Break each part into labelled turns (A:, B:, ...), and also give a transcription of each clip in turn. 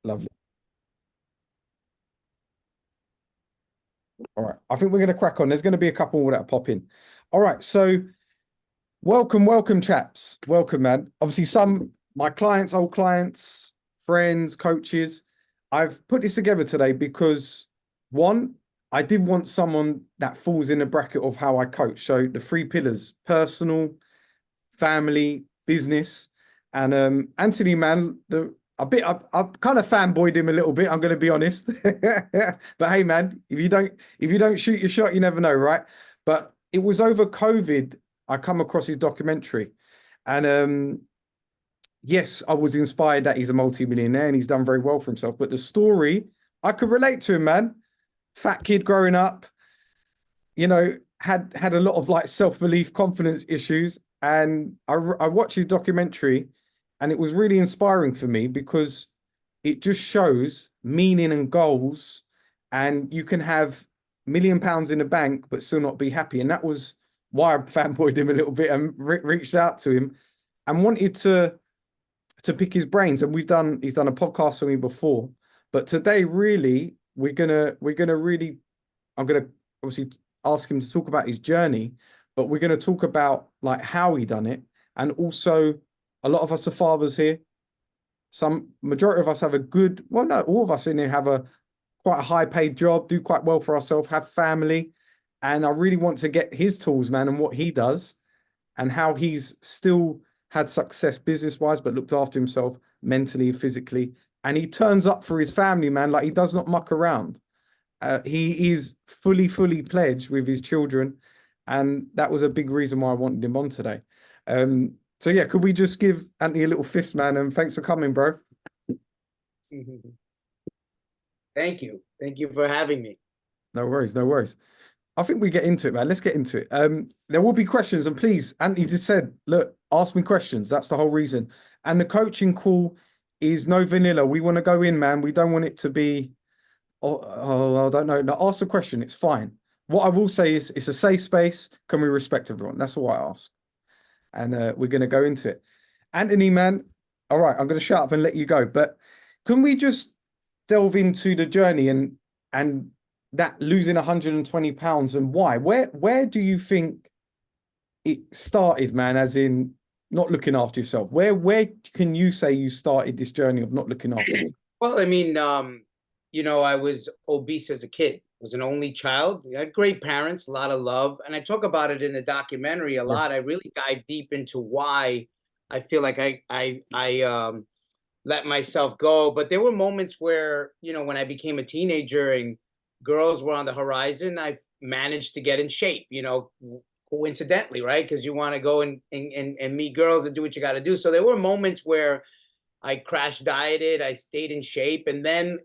A: Lovely. All right. I think we're going to crack on. There's going to be a couple that pop in. All right. So welcome, chaps. Welcome, man. Obviously, some my clients, old clients, friends, coaches. I've put this together today because one, I did want someone that falls in the bracket of how I coach. So the three pillars: personal, family, business. And Anthony, man, I've kind of fanboyed him a little bit. I'm going to be honest, but hey, man, if you don't shoot your shot, you never know, right? But it was over COVID. I come across his documentary, and yes, I was inspired that he's a multi-millionaire and he's done very well for himself. But the story, I could relate to him, man. Fat kid growing up, had a lot of like self-belief, confidence issues. And I watched his documentary and it was really inspiring for me because it just shows meaning and goals, and you can have £1 million in the bank but still not be happy. And that was why I fanboyed him a little bit and reached out to him and wanted to pick his brains. And he's done a podcast with me before, but today really I'm gonna obviously ask him to talk about his journey, but we're going to talk about like how he done it. And also, a lot of us are fathers here. Some majority of us have no, all of us in here have quite a high paid job, do quite well for ourselves, have family. And I really want to get his tools, man, and what he does and how he's still had success business wise, but looked after himself mentally, physically. And he turns up for his family, man. Like, he does not muck around. He is fully pledged with his children, and that was a big reason why I wanted him on today. So yeah, could we just give Anthony a little fist, man? And thanks for coming, bro.
B: Thank you for having me.
A: No worries. I think we get into it, man. Let's get into it. There will be questions, and please, Anthony just said, look, ask me questions. That's the whole reason. And the coaching call is no vanilla. We want to go in, man. We don't want it to be, I don't know. Now ask the question. It's fine. What I will say is it's a safe space. Can we respect everyone? That's all I ask. And we're going to go into it. Anthony, man. All right, I'm going to shut up and let you go. But can we just delve into the journey and that losing 120 pounds and why? Where do you think it started, man? As in not looking after yourself. Where can you say you started this journey of not looking after yourself?
B: Well, I mean, I was obese as a kid. I was an only child. We had great parents, a lot of love. And I talk about it in the documentary a lot. I really dive deep into why I feel like I let myself go. But there were moments where, when I became a teenager and girls were on the horizon, I managed to get in shape, coincidentally, right? Because you want to go and meet girls and do what you got to do. So there were moments where I crash dieted, I stayed in shape. And then,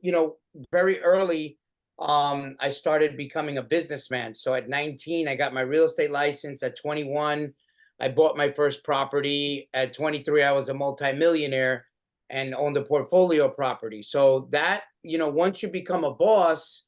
B: very early, I started becoming a businessman. So at 19, I got my real estate license. At 21, I bought my first property. At 23, I was a multimillionaire and owned a portfolio of property. So that, once you become a boss,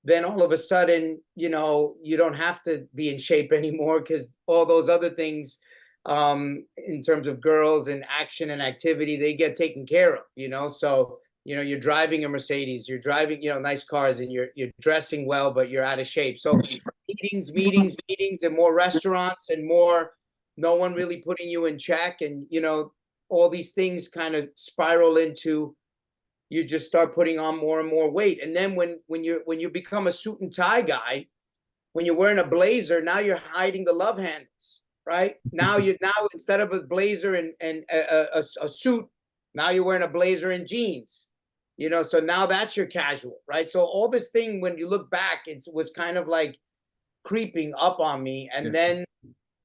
B: then all of a sudden, you don't have to be in shape anymore because all those other things, in terms of girls and action and activity, they get taken care of, so you're driving a Mercedes, you're driving nice cars, and you're dressing well, but you're out of shape. So meetings and more restaurants and more, no one really putting you in check, and all these things kind of spiral into, you just start putting on more and more weight. And then when you become a suit and tie guy, when you're wearing a blazer, now you're hiding the love handles. Right now, instead of a blazer and a suit, now you're wearing a blazer and jeans, so now that's your casual, right? So all this thing, when you look back, it was kind of like creeping up on me. And then,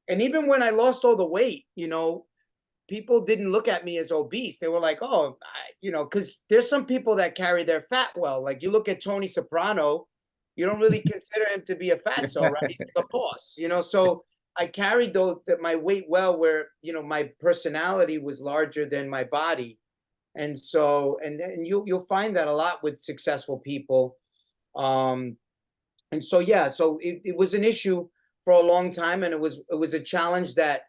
B: and even when I lost all the weight, people didn't look at me as obese. They were like, oh, because there's some people that carry their fat well. Like you look at Tony Soprano, you don't really consider him to be a fatso, right? He's the boss, so I carried my weight well, where, my personality was larger than my body. And so, and then you'll find that a lot with successful people. And so, so it was an issue for a long time. And it was a challenge that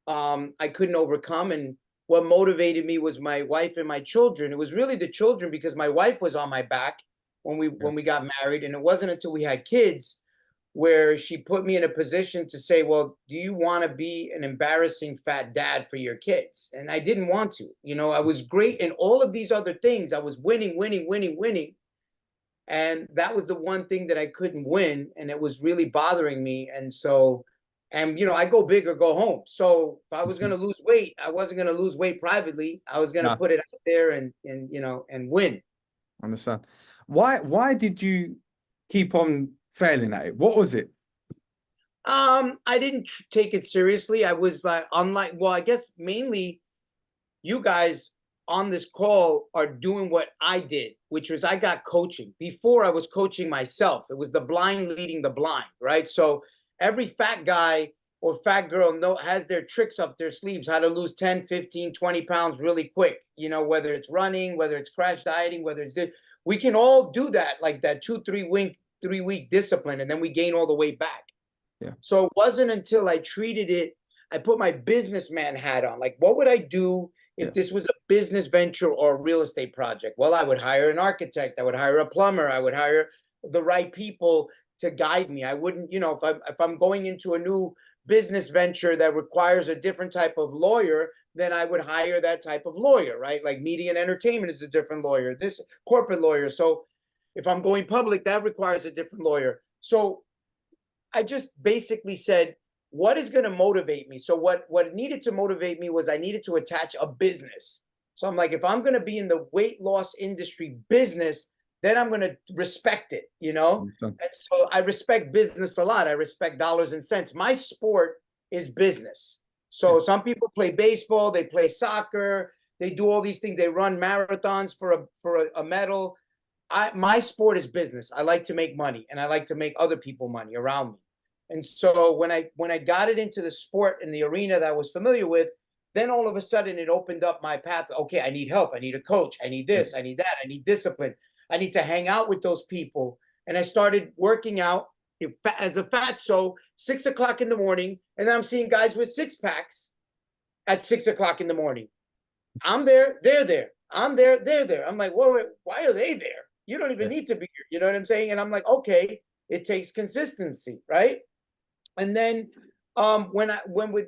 B: I couldn't overcome. And what motivated me was my wife and my children. It was really the children, because my wife was on my back when we got married, and it wasn't until we had kids where she put me in a position to say, well, do you want to be an embarrassing fat dad for your kids? And I didn't want to. You know, I was great in all of these other things. I was winning, winning, winning, winning. And that was the one thing that I couldn't win. And it was really bothering me. And so, and, you know, I go big or go home. So if I was going to lose weight, I wasn't going to lose weight privately. I was going to put it out there and, you know, and win.
A: Understand. Why did you keep on failing at it? What was it?
B: I didn't take it seriously. I was like, unlike, well, I guess mainly you guys on this call are doing what I did, which was I got coaching. Before I was coaching myself. It was the blind leading the blind, right? So every fat guy or fat girl has their tricks up their sleeves, how to lose 10, 15, 20 pounds really quick. You know, whether it's running, whether it's crash dieting, whether it's this, we can all do that, like that 3-week discipline, and then we gain all the way back.
A: Yeah.
B: So it wasn't until I treated it, I put my businessman hat on. Like, what would I do if this was a business venture or a real estate project? Well, I would hire an architect. I would hire a plumber. I would hire the right people to guide me. I wouldn't, you know, if I'm going into a new business venture that requires a different type of lawyer, then I would hire that type of lawyer, right? Like media and entertainment is a different lawyer, this corporate lawyer. So if I'm going public, that requires a different lawyer. So I just basically said, what is going to motivate me? So what needed to motivate me was I needed to attach a business. So I'm like, if I'm going to be in the weight loss industry business, then I'm going to respect it, you know? And so I respect business a lot. I respect dollars and cents. My sport is business. So some people play baseball, they play soccer, they do all these things. They run marathons for a medal. My sport is business. I like to make money, and I like to make other people money around me. And so when I got it into the sport in the arena that I was familiar with, then all of a sudden it opened up my path. Okay, I need help. I need a coach. I need this. I need that. I need discipline. I need to hang out with those people. And I started working out as a fatso, 6 o'clock in the morning. And then I'm seeing guys with six packs at 6 o'clock in the morning. I'm there, they're there. I'm there, they're there. I'm like, whoa, why are they there? You don't even need to be here. You know what I'm saying? And I'm like, okay, it takes consistency, right? And then when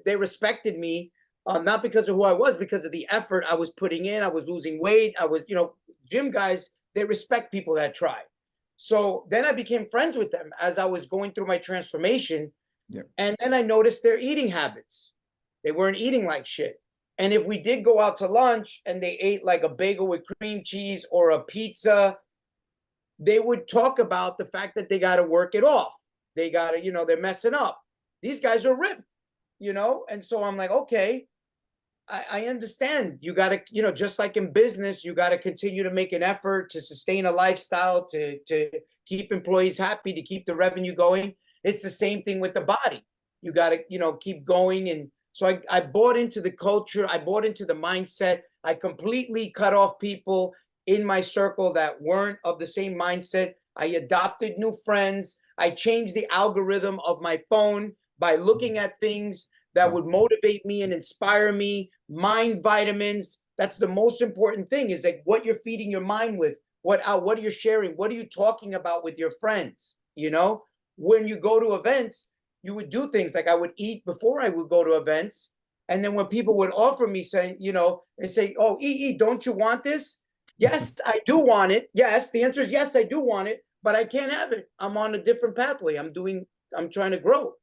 B: they respected me, not because of who I was, because of the effort I was putting in. I was losing weight. I was, you know, gym guys, they respect people that try. So then I became friends with them as I was going through my transformation.
A: Yep.
B: And then I noticed their eating habits. They weren't eating like shit. And if we did go out to lunch and they ate like a bagel with cream cheese or a pizza, they would talk about the fact that they got to work it off. They got to, you know, they're messing up. These guys are ripped, you know? And so I'm like, okay, I understand. You got to, you know, just like in business, you got to continue to make an effort to sustain a lifestyle, to keep employees happy, to keep the revenue going. It's the same thing with the body. You got to, you know, keep going. And so I bought into the culture. I bought into the mindset. I completely cut off people in my circle that weren't of the same mindset. I adopted new friends. I changed the algorithm of my phone by looking at things that would motivate me and inspire me. Mind vitamins. That's the most important thing, is like what you're feeding your mind with, what are you sharing? What are you talking about with your friends? You know, when you go to events, you would do things like I would eat before I would go to events. And then when people would offer me, saying, you know, and say, oh, don't you want this? Yes, I do want it. Yes, the answer is yes, I do want it, but I can't have it. I'm on a different pathway. I'm trying to grow.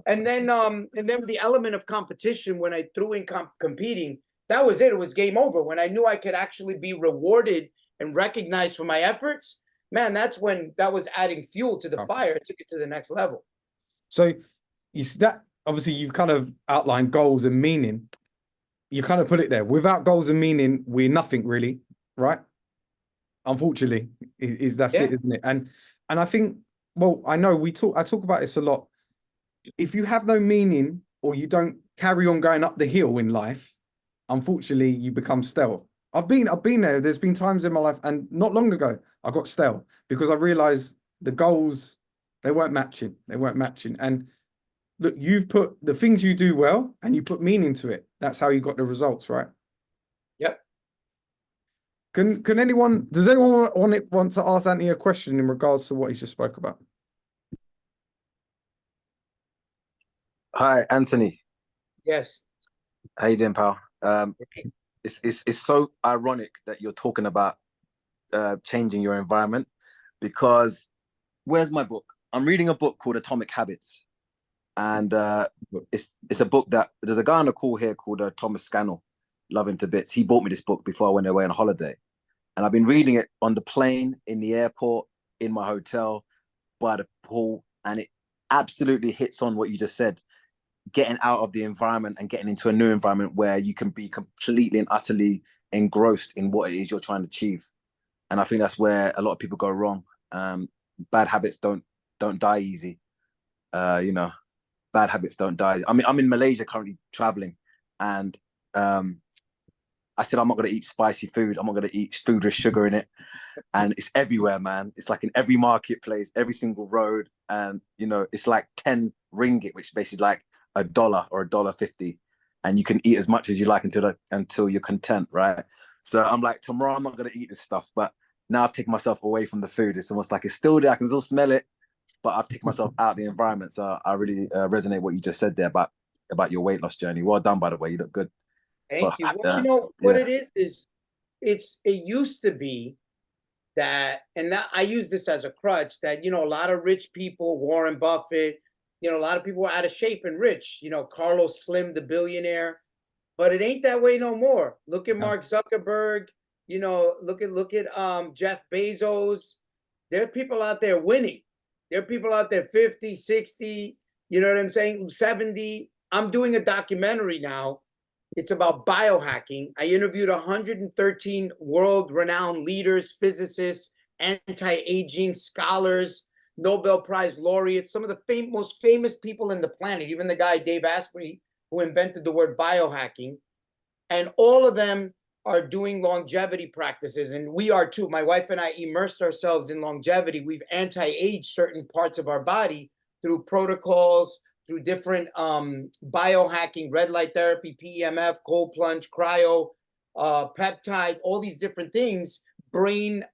B: And then the element of competition, when I threw in competing, that was it. It was game over. When I knew I could actually be rewarded and recognized for my efforts, man, that's when that was adding fuel to the fire. It took it to the next level.
A: So that obviously you kind of outlined goals and meaning. You kind of put it there. Without goals and meaning, we're nothing really, right? Unfortunately, that's it, isn't it? And I think, well, I know I talk about this a lot. If you have no meaning, or you don't carry on going up the hill in life, unfortunately, you become stale. I've been there. There's been times in my life, and not long ago, I got stale because I realized the goals, they weren't matching. And look, you've put the things you do well, and you put meaning to it. That's how you got the results, right? Can anyone, does anyone want to ask Anthony a question in regards to what he just spoke about?
C: Hi, Anthony.
B: Yes.
C: How you doing, pal? It's so ironic that you're talking about changing your environment, because where's my book? I'm reading a book called Atomic Habits, and it's a book that there's a guy on the call here called Thomas Scannell. Love him to bits. He bought me this book before I went away on a holiday, and I've been reading it on the plane, in the airport, in my hotel, by the pool, and it absolutely hits on what you just said. Getting out of the environment and getting into a new environment where you can be completely and utterly engrossed in what it is you're trying to achieve. And I think that's where a lot of people go wrong. Bad habits don't die easy. Bad habits don't die. I mean, I'm in Malaysia currently traveling, and I said I'm not going to eat spicy food. I'm not going to eat food with sugar in it. And it's everywhere, man. It's like in every marketplace, every single road. And, it's like 10 ringgit, which is basically like $1 or $1.50. And you can eat as much as you like until you're content, right? So I'm like, tomorrow I'm not going to eat this stuff. But now I've taken myself away from the food. It's almost like it's still there. I can still smell it, but I've taken myself out of the environment. So I really resonate what you just said there about your weight loss journey. Well done, by the way. You look good.
B: Thank you. Well, what it is it used to be that, and that I use this as a crutch, that, a lot of rich people, Warren Buffett, a lot of people are out of shape and rich, Carlos Slim, the billionaire, but it ain't that way no more. Look at Mark Zuckerberg, look at Jeff Bezos. There are people out there winning. There are people out there 50, 60, you know what I'm saying, 70. I'm doing a documentary now. It's about biohacking. I interviewed 113 world-renowned leaders, physicists, anti-aging scholars, Nobel Prize laureates, some of the most famous people in the planet, even the guy, Dave Asprey, who invented the word biohacking. And all of them are doing longevity practices. And we are too. My wife and I immersed ourselves in longevity. We've anti-aged certain parts of our body through protocols, through different biohacking, red light therapy, PEMF, cold plunge, cryo, peptide, all these different things, brain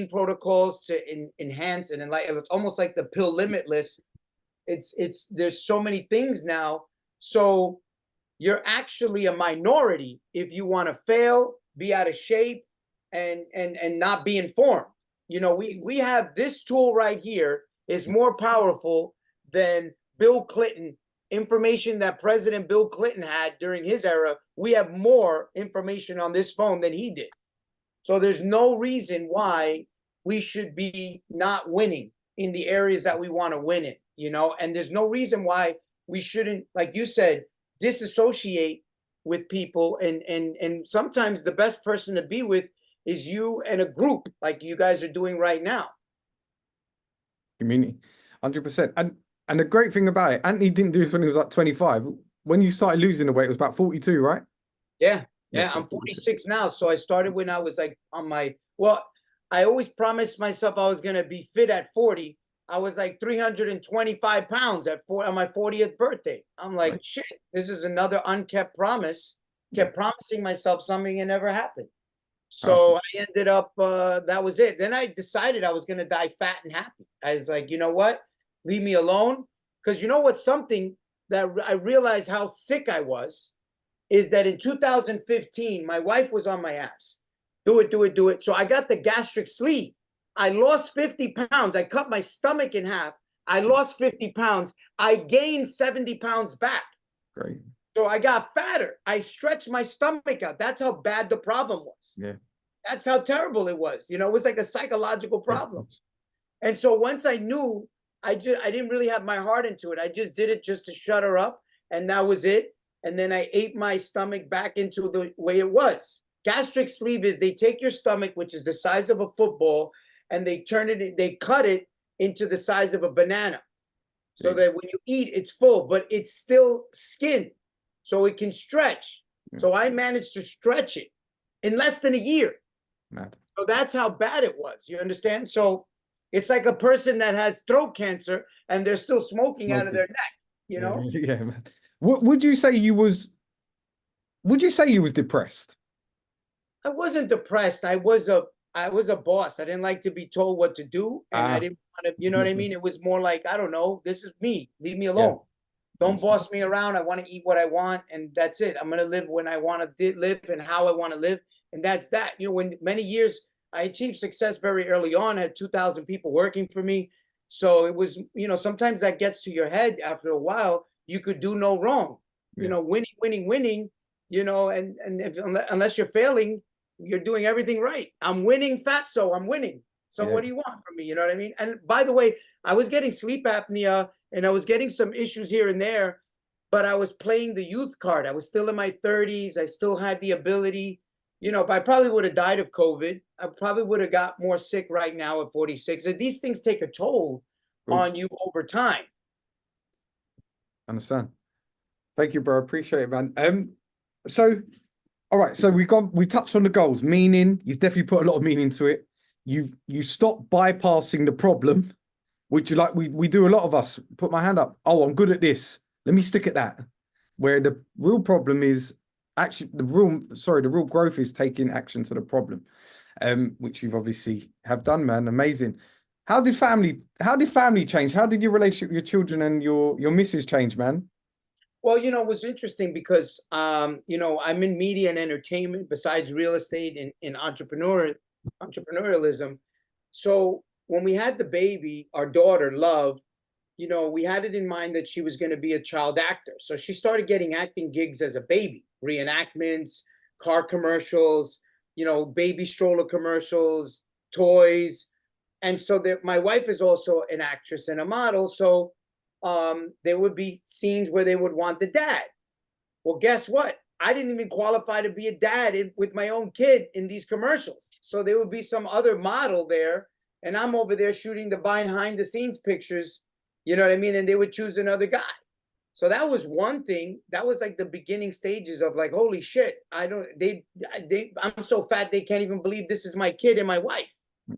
B: protocols to enhance and enlighten. It's almost like the pill limitless. There's so many things now. So you're actually a minority if you want to fail, be out of shape, and not be informed. We have this tool right here is more powerful than Bill Clinton, information that President Bill Clinton had during his era. We have more information on this phone than he did. So there's no reason why we should be not winning in the areas that we want to win in, and there's no reason why we shouldn't, like you said, disassociate with people. And sometimes the best person to be with is you and a group like you guys are doing right now.
A: Community, 100%. And the great thing about it, Anthony didn't do this when he was like 25. When you started losing the weight, it was about 42, right?
B: Yeah, I'm 46 now. So I started when I was like I always promised myself I was going to be fit at 40. I was like 325 pounds on my 40th birthday. I'm like, right. Shit, this is another unkept promise. Kept promising myself something and never happened. So I ended up, that was it. Then I decided I was going to die fat and happy. I was like, you know what? Leave me alone. Because you know what? Something that I realized how sick I was is that in 2015, my wife was on my ass. Do it. So I got the gastric sleeve. I lost 50 pounds. I cut my stomach in half. I lost 50 pounds. I gained 70 pounds back.
A: Great.
B: So I got fatter. I stretched my stomach out. That's how bad the problem was.
A: Yeah.
B: That's how terrible it was. It was like a psychological problem. Yeah. And so once I knew, I didn't really have my heart into it. I just did it just to shut her up. And that was it. And then I ate my stomach back into the way it was. Gastric sleeve is they take your stomach, which is the size of a football, and they cut it into the size of a banana. So that when you eat, it's full, but it's still skin. So it can stretch. Yeah. So I managed to stretch it in less than a year.
A: Mad.
B: So that's how bad it was. You understand? So it's like a person that has throat cancer and they're still smoking out of their neck,
A: Yeah, man. Would you say you was depressed?
B: I wasn't depressed. I was a boss. I didn't like to be told what to do, and I didn't want to, you know what I mean? It was more like, I don't know, this is me. Leave me alone. Don't boss me around. I want to eat what I want, and that's it. I'm gonna live when I want to live and how I want to live, and that's that. You know, when many years I achieved success very early on, had 2,000 people working for me. So it was, you know, sometimes that gets to your head after a while. You could do no wrong. You know, winning, winning, winning. You know, and unless you're failing, you're doing everything right. I'm winning, fatso. I'm winning. So what do you want from me? You know what I mean? And by the way, I was getting sleep apnea and I was getting some issues here and there, but I was playing the youth card. I was still in my 30s. I still had the ability, you know, but I probably would have died of COVID. I probably would have got more sick right now at 46. And these things take a toll on you over time.
A: Understand. Thank you, bro. Appreciate it, man. So, all right. So we touched on the goals, meaning. You've definitely put a lot of meaning to it. You stop bypassing the problem, which like we do a lot of us. Put my hand up. Oh, I'm good at this. Let me stick at that. Where the real problem is actually the real growth is taking action to the problem, which you've obviously have done, man. Amazing. How did family change? How did your relationship with your children and your missus change, man?
B: Well, you know, it was interesting because, you know, I'm in media and entertainment besides real estate and in entrepreneurialism. So when we had the baby, our daughter, Love, you know, we had it in mind that she was going to be a child actor. So she started getting acting gigs as a baby, reenactments, car commercials, you know, baby stroller commercials, toys. And so my wife is also an actress and a model. So there would be scenes where they would want the dad. Well, guess what? I didn't even qualify to be a dad with my own kid in these commercials. So there would be some other model there, and I'm over there shooting the behind the scenes pictures, you know what I mean? And they would choose another guy. So that was one thing. That was like the beginning stages of like, holy shit, I'm so fat they can't even believe this is my kid and my wife.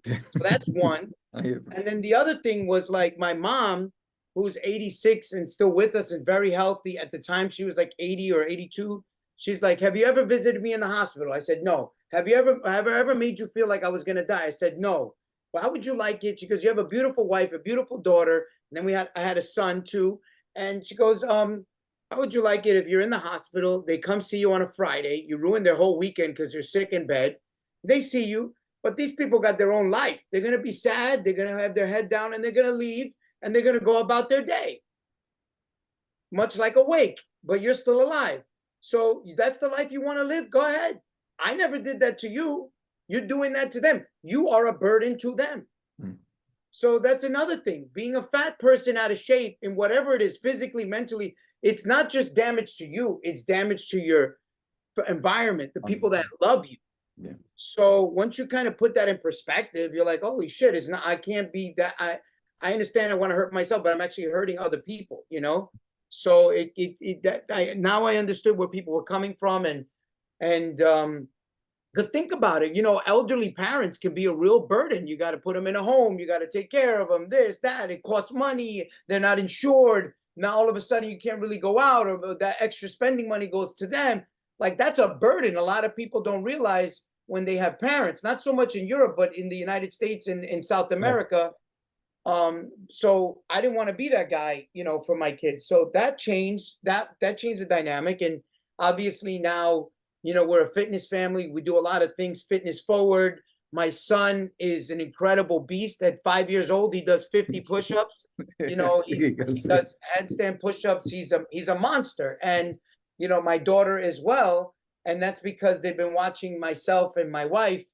B: So that's one. And then the other thing was like my mom, who's 86 and still with us and very healthy. At the time, she was like 80 or 82. She's like, have you ever visited me in the hospital? I said, no. Have I ever made you feel like I was going to die? I said, no. Well, how would you like it? She goes, you have a beautiful wife, a beautiful daughter. And then I had a son too. And she goes, how would you like it if you're in the hospital? They come see you on a Friday. You ruin their whole weekend because you're sick in bed. They see you, but these people got their own life. They're going to be sad. They're going to have their head down and they're going to leave. And they're going to go about their day, much like a wake, but you're still alive. So that's the life you want to live. Go ahead. I never did that to you. You're doing that to them. You are a burden to them. So that's another thing. Being a fat person out of shape in whatever it is, physically, mentally, it's not just damage to you. It's damage to your environment, the people that love you. Yeah. So once you kind of put that in perspective, you're like, holy shit, it's not, I can't be that. I understand I want to hurt myself, but I'm actually hurting other people, you know? So now I understood where people were coming from. And because think about it, you know, elderly parents can be a real burden. You got to put them in a home. You got to take care of them, this, that. It costs money. They're not insured. Now, all of a sudden, you can't really go out, or that extra spending money goes to them. Like, that's a burden. A lot of people don't realize when they have parents, not so much in Europe, but in the United States and in South America. So I didn't want to be that guy, you know, for my kids. So that changed the dynamic. And obviously now, you know, we're a fitness family. We do a lot of things fitness forward. My son is an incredible beast. At 5 years old, he does 50 push-ups. You know, he does handstand push-ups. He's a monster. And, you know, my daughter as well. And that's because they've been watching myself and my wife.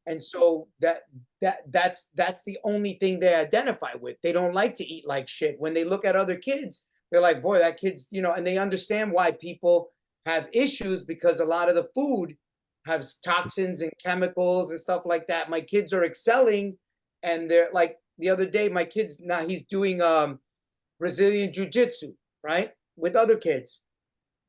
B: And so that's the only thing they identify with. They don't like to eat like shit. When they look at other kids, they're like, boy, that kid's, you know, and they understand why people have issues, because a lot of the food has toxins and chemicals and stuff like that. My kids are excelling, and they're like, the other day, my kids, now he's doing Brazilian jiu-jitsu, right, with other kids.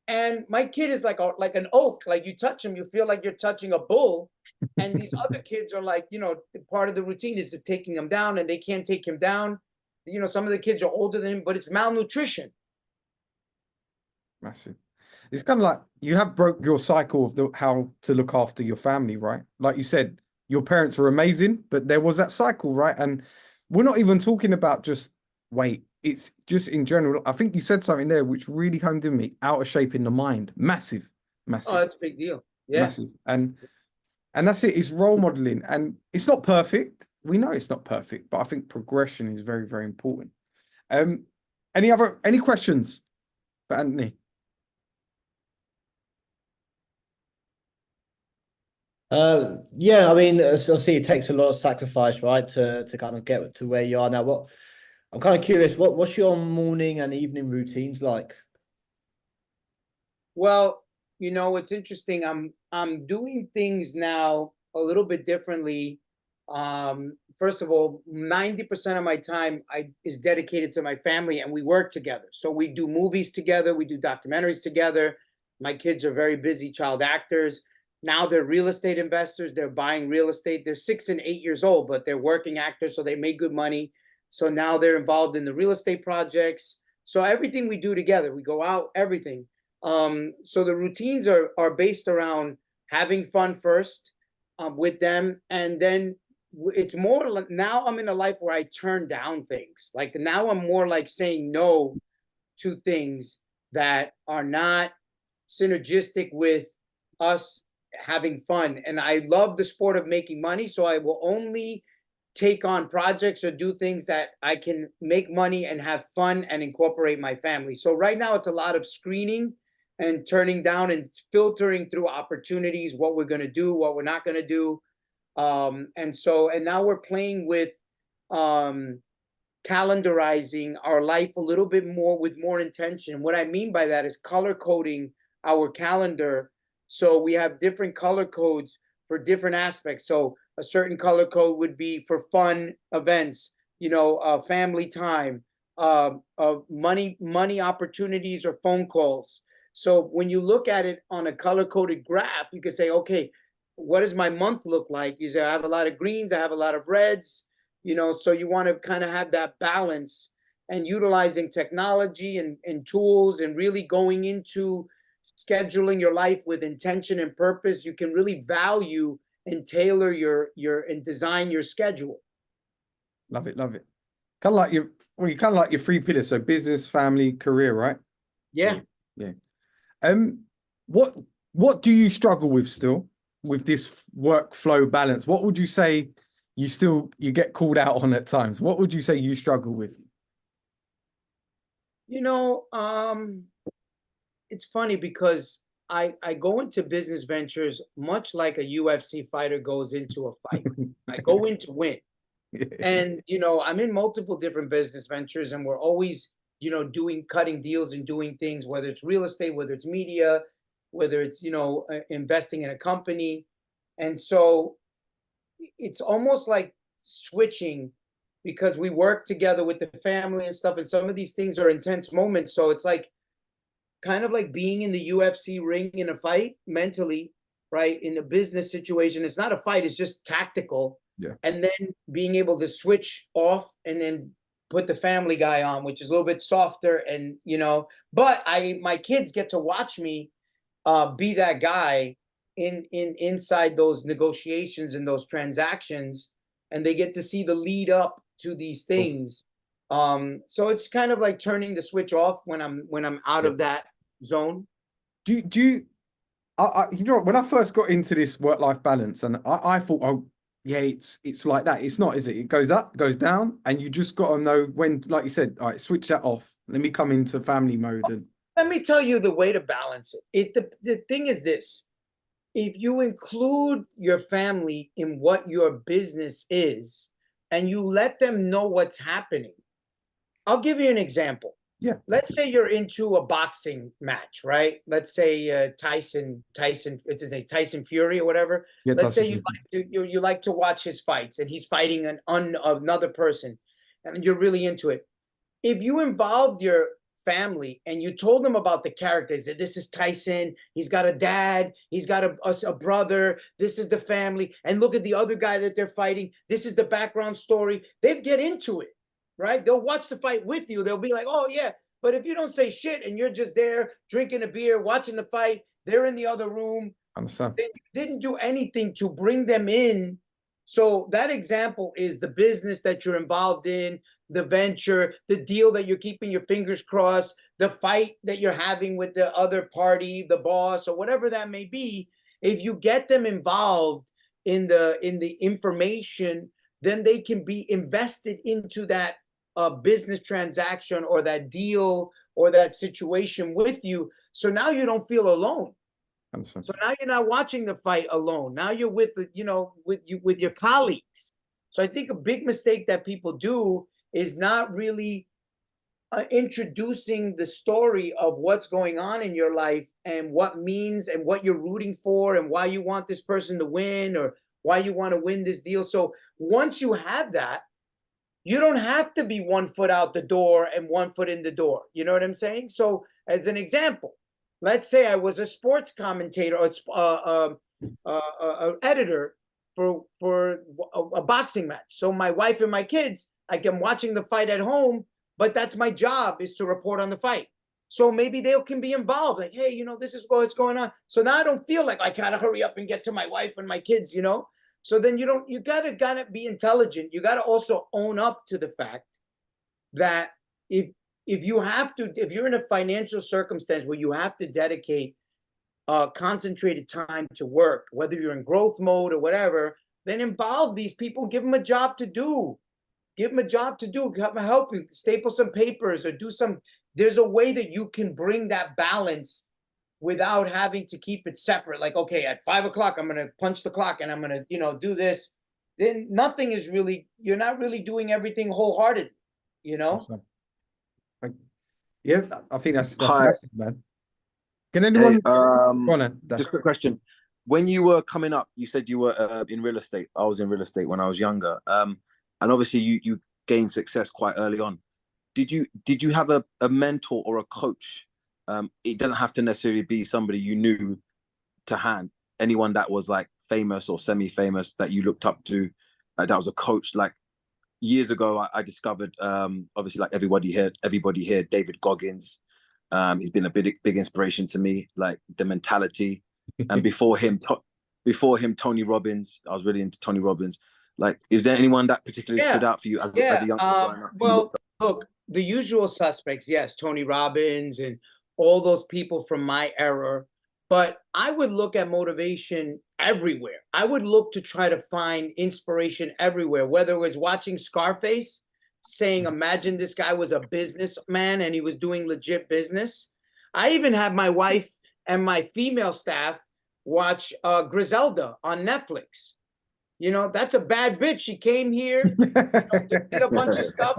B: And my kid is like an oak. Like, you touch him, you feel like you're touching a bull. And these other kids are like, you know, part of the routine is taking him down, and they can't take him down. You know, some of the kids are older than him, but it's malnutrition.
A: Massive. It's kind of like you have broke your cycle of how to look after your family, right? Like you said, your parents were amazing, but there was that cycle, right? And we're not even talking about just weight. It's just in general. I think you said something there which really honed in me. Out of shape in the mind. Massive,
B: Oh,
A: massive,
B: that's a big deal. Yeah.
A: massive. And that's it. It's role modeling. And it's not perfect. We know it's not perfect, but I think progression is very, very important. Any questions for Anthony?
D: Yeah, I mean, obviously it takes a lot of sacrifice, right, to kind of get to where you are now. What I'm kind of curious, what's your morning and evening routines like?
B: Well, you know, it's interesting. I'm doing things now a little bit differently. First of all, 90% of my time is dedicated to my family, and we work together. So we do movies together, we do documentaries together. My kids are very busy child actors. Now they're real estate investors. They're buying real estate. They're 6 and 8 years old, but they're working actors, so they make good money. So now they're involved in the real estate projects. So everything we do together, we go out, everything. So the routines are based around having fun first with them, and then it's more like now I'm in a life where I turn down things. Like now I'm more like saying no to things that are not synergistic with us having fun. And I love the sport of making money, so I will only take on projects or do things that I can make money and have fun and incorporate my family. So right now it's a lot of screening and turning down and filtering through opportunities, what we're going to do, what we're not going to do. And now we're playing with calendarizing our life a little bit more with more intention. What I mean by that is color coding our calendar. So we have different color codes for different aspects. So a certain color code would be for fun events, you know, family time, money opportunities or phone calls. So when you look at it on a color coded graph, you can say, okay, what does my month look like? You say, I have a lot of greens, I have a lot of reds, you know, so you want to kind of have that balance and utilizing technology and tools and really going into scheduling your life with intention and purpose. You can really value and tailor your and design your schedule.
A: Love it, love it. Kind of like you kind of like your three pillars. So business, family, career, right?
B: Yeah.
A: Yeah. What do you struggle with still with this workflow balance? What would you say you get called out on at times? What would you say you struggle with?
B: You know, it's funny because I go into business ventures much like a UFC fighter goes into a fight. I go in to win. And, you know, I'm in multiple different business ventures, and we're always, you know, cutting deals and doing things, whether it's real estate, whether it's media, whether it's, you know, investing in a company. And so it's almost like switching because we work together with the family and stuff. And some of these things are intense moments. So it's like kind of like being in the UFC ring in a fight mentally, right? In a business situation, it's not a fight, it's just tactical.
A: Yeah.
B: And then being able to switch off and then put the family guy on, which is a little bit softer. And, you know, but my kids get to watch me be that guy inside those negotiations and those transactions, and they get to see the lead up to these things. So it's kind of like turning the switch off when I'm out of that zone.
A: Do you you know, when I first got into this work-life balance, and I thought, oh yeah, it's like that. It's not, is it? It goes up, goes down, and you just got to know when, like you said, all right, switch that off. Let me come into family mode. And
B: let me tell you the way to balance it. The thing is this: if you include your family in what your business is, and you let them know what's happening, I'll give you an example.
A: Yeah.
B: Let's say you're into a boxing match, right? Let's say Tyson, it's his name, Tyson Fury or whatever.
A: yeah,
B: Let's say
A: Tyson,
B: you like to watch his fights, and he's fighting another person, and you're really into it. If you involved your family and you told them about the characters, that this is Tyson, he's got a dad, he's got a brother, this is the family, and look at the other guy that they're fighting, this is the background story, they get into it. Right? They'll watch the fight with you. They'll be like, oh, yeah, But if you don't say shit and you're just there drinking a beer, watching the fight, they're in the other room,
A: Understand.
B: then you didn't do anything to bring them in. So that example is the business that you're involved in, the venture, the deal that you're keeping your fingers crossed, the fight that you're having with the other party, the boss, or whatever that may be. If you get them involved in the information, then they can be invested into that business transaction or that deal or that situation with you. So now you don't feel alone.
A: Understand.
B: So now you're not watching the fight alone. Now you're with with your colleagues. So I think a big mistake that people do is not really introducing the story of what's going on in your life and what means and what you're rooting for and why you want this person to win or why you want to win this deal. So once you have that, you don't have to be 1 foot out the door and 1 foot in the door. You know what I'm saying? So as an example, let's say I was a sports commentator or editor for a boxing match. So my wife and my kids, I'm watching the fight at home, but that's my job, is to report on the fight. So maybe they can be involved. Like, hey, this is what's going on. So now I don't feel like I gotta hurry up and get to my wife and my kids, So then you gotta be intelligent. You gotta also own up to the fact that if you're in a financial circumstance where you have to dedicate concentrated time to work, whether you're in growth mode or whatever, then involve these people, give them a job to do. Give them a job to do, help you staple some papers or do some. There's a way that you can bring that balance without having to keep it separate. Like, okay, at 5 o'clock, I'm going to punch the clock and I'm going to, do this. Then you're not really doing everything wholeheartedly,
A: Yeah, I think that's
C: Hi.
A: massive, man. Can anyone go on then?
C: Just a quick question. When you were coming up, you said you were in real estate. I was in real estate when I was younger. And obviously you gained success quite early on. Did you have a mentor or a coach? It doesn't have to necessarily be somebody you knew to hand. Anyone that was like famous or semi-famous that you looked up to, that was a coach. Like years ago, I discovered obviously like everybody here, David Goggins. He's been a big inspiration to me. Like the mentality, and before him, Tony Robbins. I was really into Tony Robbins. Like, is there anyone that particularly stood out for you as a youngster growing up?
B: Well, look, the usual suspects, yes, Tony Robbins and all those people from my era. But I would look at motivation everywhere. I would look to try to find inspiration everywhere, whether it was watching Scarface, saying, imagine this guy was a businessman and he was doing legit business. I even had my wife and my female staff watch Griselda on Netflix. That's a bad bitch. She came here, did a bunch of stuff.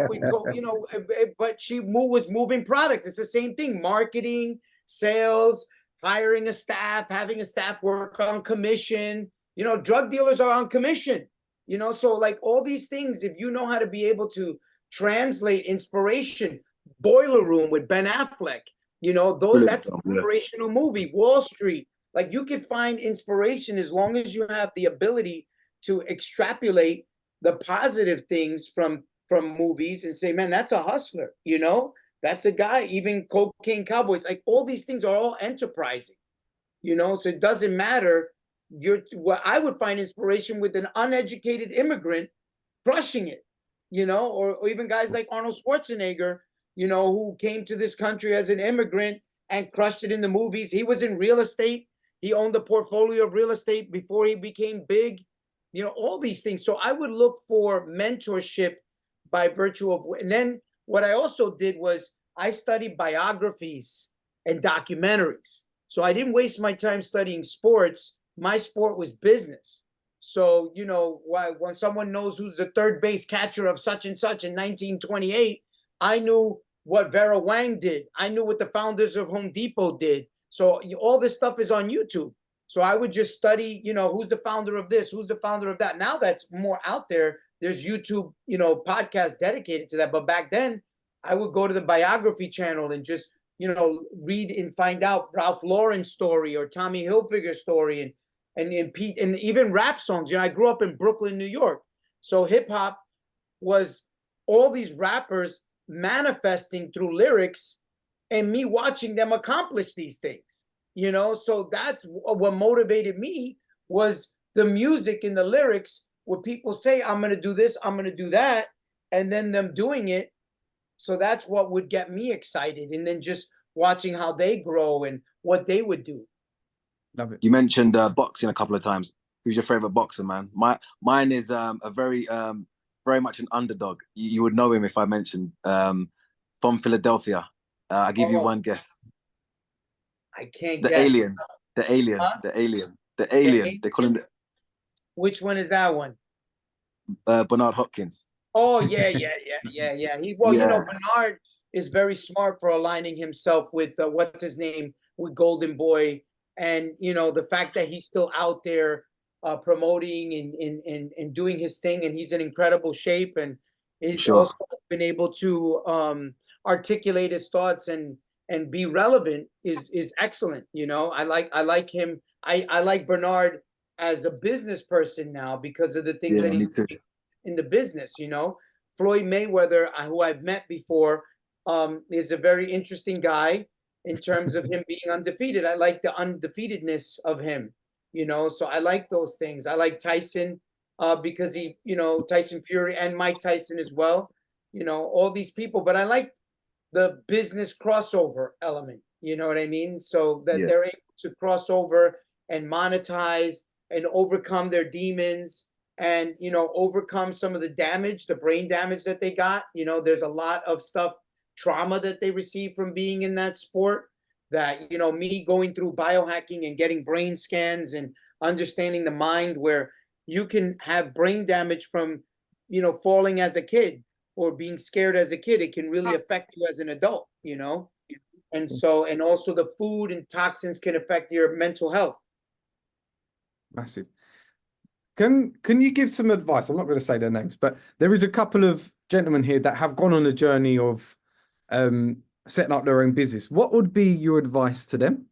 B: But she was moving product. It's the same thing: marketing, sales, hiring a staff, having a staff work on commission. Drug dealers are on commission. So like all these things, if you know how to be able to translate inspiration, Boiler Room with Ben Affleck. That's an inspirational movie. Wall Street. Like you could find inspiration as long as you have the ability to extrapolate the positive things from movies and say, man, that's a hustler, that's a guy. Even Cocaine Cowboys, like all these things are all enterprising, so it doesn't matter. I would find inspiration with an uneducated immigrant crushing it, or even guys like Arnold Schwarzenegger, who came to this country as an immigrant and crushed it in the movies. He was in real estate. He owned a portfolio of real estate before he became big. All these things. So I would look for mentorship by virtue of, and then what I also did was I studied biographies and documentaries. So I didn't waste my time studying sports. My sport was business. So, when someone knows who's the third base catcher of such and such in 1928, I knew what Vera Wang did. I knew what the founders of Home Depot did. So all this stuff is on YouTube. So I would just study, who's the founder of this, who's the founder of that. Now that's more out there. There's YouTube, podcasts dedicated to that. But back then, I would go to the biography channel and just, read and find out Ralph Lauren's story or Tommy Hilfiger's story and Pete, and even rap songs. I grew up in Brooklyn, New York. So hip hop was all these rappers manifesting through lyrics and me watching them accomplish these things, you know? So that's what motivated me, was the music and the lyrics where people say, I'm going to do this, I'm going to do that, and then them doing it. So that's what would get me excited. And then just watching how they grow and what they would do.
A: Love it.
C: You mentioned boxing a couple of times. Who's your favorite boxer, man? Mine is a very much an underdog. You would know him if I mentioned from Philadelphia. I'll give you one guess.
B: I can't
C: The
B: guess.
C: alien. The alien.
B: Huh?
C: The alien. The alien. They call him
B: Which one is that one?
C: Bernard Hopkins.
B: Oh, yeah. You know, Bernard is very smart for aligning himself with what's his name, with Golden Boy. And, you know, the fact that he's still out there promoting and doing his thing, and he's in incredible shape, and he's also been able to articulate his thoughts and be relevant is excellent. You know, I like him. I like Bernard as a business person now because of the things that he's doing in the business. You know, Floyd Mayweather, who I've met before, is a very interesting guy in terms of him being undefeated. I like the undefeatedness of him, you know, so I like those things. I like Tyson because he, you know, Tyson Fury and Mike Tyson as well, you know, all these people. But I like the business crossover element, you know what I mean? So that they're able to cross over and monetize and overcome their demons and, you know, overcome some of the damage, the brain damage that they got. You know, there's a lot of stuff, trauma that they receive from being in that sport, that, you know, me going through biohacking and getting brain scans and understanding the mind, where you can have brain damage from, you know, falling as a kid or being scared as a kid. It can really affect you as an adult, you know? And so, and also the food and toxins can affect your mental health.
A: Massive. Can you give some advice? I'm not going to say their names, but there is a couple of gentlemen here that have gone on a journey of setting up their own business. What would be your advice to them?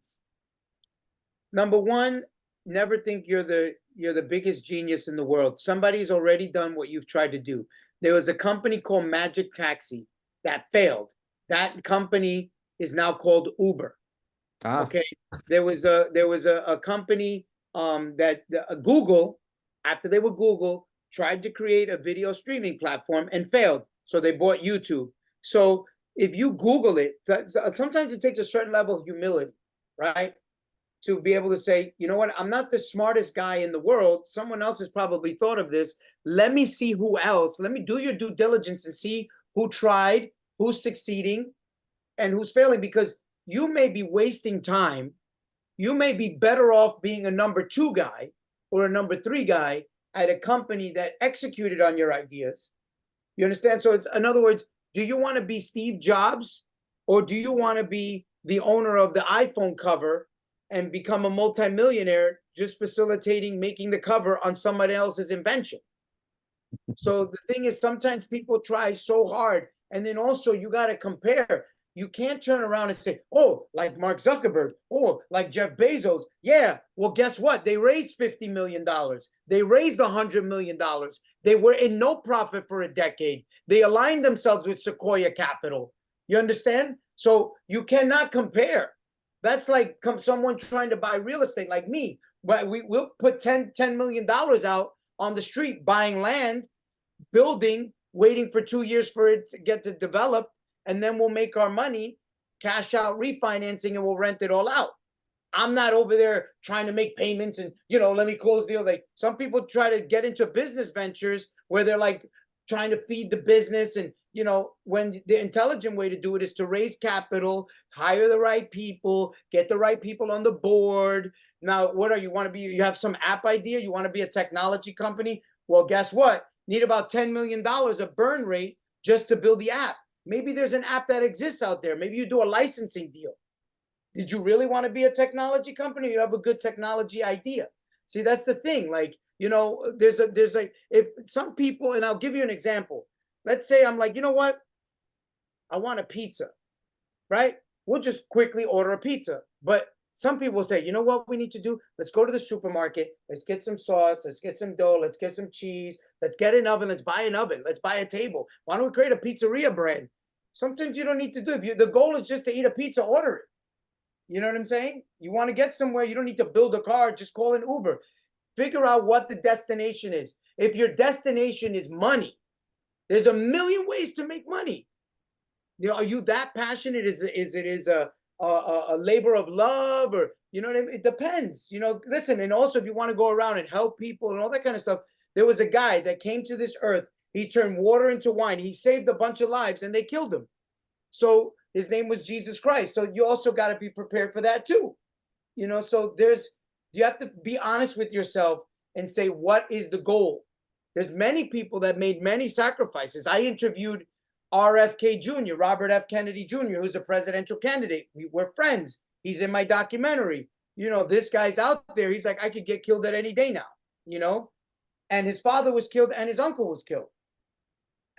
B: Number one, never think you're the biggest genius in the world. Somebody's already done what you've tried to do. There was a company called Magic Taxi that failed. That company is now called Uber. Okay. There was a company that Google, after they were Google, tried to create a video streaming platform and failed. So they bought YouTube. So if you Google it, sometimes it takes a certain level of humility, right? To be able to say, you know what, I'm not the smartest guy in the world. Someone else has probably thought of this. Let me see who else. Let me do your due diligence and see who tried, who's succeeding, and who's failing, because you may be wasting time. You may be better off being a number 2 guy or a number 3 guy at a company that executed on your ideas. You understand? So it's, in other words, do you want to be Steve Jobs, or do you want to be the owner of the iPhone cover and become a multimillionaire just facilitating making the cover on somebody else's invention? So the thing is, sometimes people try so hard, and then also you got to compare. You can't turn around and say, oh, like Mark Zuckerberg, oh, like Jeff Bezos. Yeah, well, guess what? They raised $50 million. They raised $100 million. They were in no profit for a decade. They aligned themselves with Sequoia Capital. You understand? So you cannot compare. That's like someone trying to buy real estate like me. But we'll put $10 million out on the street, buying land, building, waiting for 2 years for it to get to develop. And then we'll make our money, cash out refinancing, and we'll rent it all out. I'm not over there trying to make payments and, you know, let me close the deal. Like some people try to get into business ventures where they're like trying to feed the business. And, you know, when the intelligent way to do it is to raise capital, hire the right people, get the right people on the board. Now, what are you want to be? You have some app idea? You want to be a technology company? Well, guess what? Need about $10 million of burn rate just to build the app. Maybe there's an app that exists out there. Maybe you do a licensing deal. Did you really want to be a technology company? You have a good technology idea. See, that's the thing. Like, you know, there's if some people, and I'll give you an example. Let's say I'm like, you know what? I want a pizza, right? We'll just quickly order a pizza. But some people say, you know what we need to do? Let's go to the supermarket. Let's get some sauce. Let's get some dough. Let's get some cheese. Let's get an oven. Let's buy an oven. Let's buy a table. Why don't we create a pizzeria brand? Sometimes you don't need to do it. The goal is just to eat a pizza, order it. You know what I'm saying? You want to get somewhere, you don't need to build a car, just call an Uber. Figure out what the destination is. If your destination is money, there's a million ways to make money. You know, are you that passionate? Is it a labor of love, or you know what I mean? It depends. You know, listen, and also if you want to go around and help people and all that kind of stuff, there was a guy that came to this earth. He turned water into wine. He saved a bunch of lives, and they killed him. So his name was Jesus Christ. So you also got to be prepared for that too. You know, so you have to be honest with yourself and say, what is the goal? There's many people that made many sacrifices. I interviewed RFK Jr., Robert F. Kennedy Jr., who's a presidential candidate. We're friends. He's in my documentary. You know, this guy's out there. He's like, I could get killed at any day now, you know? And his father was killed and his uncle was killed.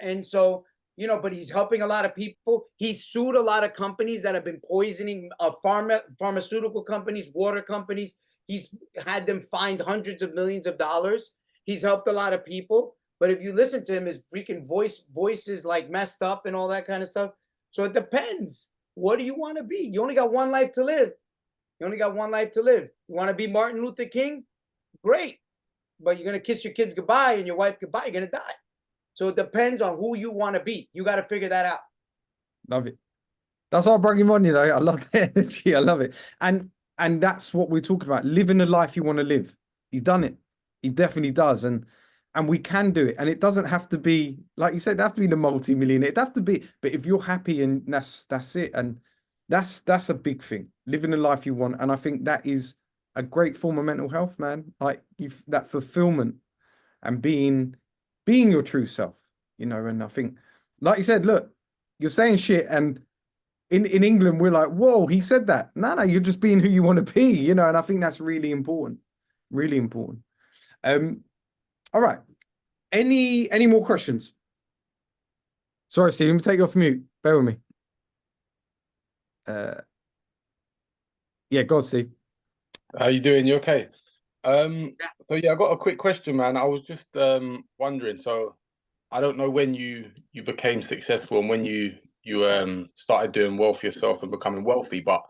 B: And so, you know, but he's helping a lot of people. He's sued a lot of companies that have been poisoning pharmaceutical companies, water companies. He's had them fined hundreds of millions of dollars. He's helped a lot of people. But if you listen to him, his freaking voice is like messed up and all that kind of stuff. So it depends. What do you want to be? You only got one life to live. You only got one life to live. You want to be Martin Luther King? Great. But you're going to kiss your kids goodbye and your wife goodbye. You're going to die. So it depends on who you want to be. You got to figure that out.
A: Love it. That's why I brought him on, you know. I love the energy. I love it. And that's what we're talking about. Living the life you want to live. He's done it. He definitely does. And we can do it. And it doesn't have to be, like you said, it have to be the multi-millionaire. It have to be, but if you're happy and that's it. And that's a big thing. Living the life you want. And I think that is a great form of mental health, man. Like that fulfillment and being your true self, you know. And I think, like you said, look, you're saying shit, and in England we're like, whoa, he said that. No, you're just being who you want to be, you know. And I think that's really important. Really important. All right. Any more questions? Sorry, Steve, let me take you off mute. Bear with me. Yeah, go on, Steve.
E: How you doing? You okay? So yeah, I got a quick question, man. I was just wondering. So I don't know when you became successful and when you started doing well for yourself and becoming wealthy, but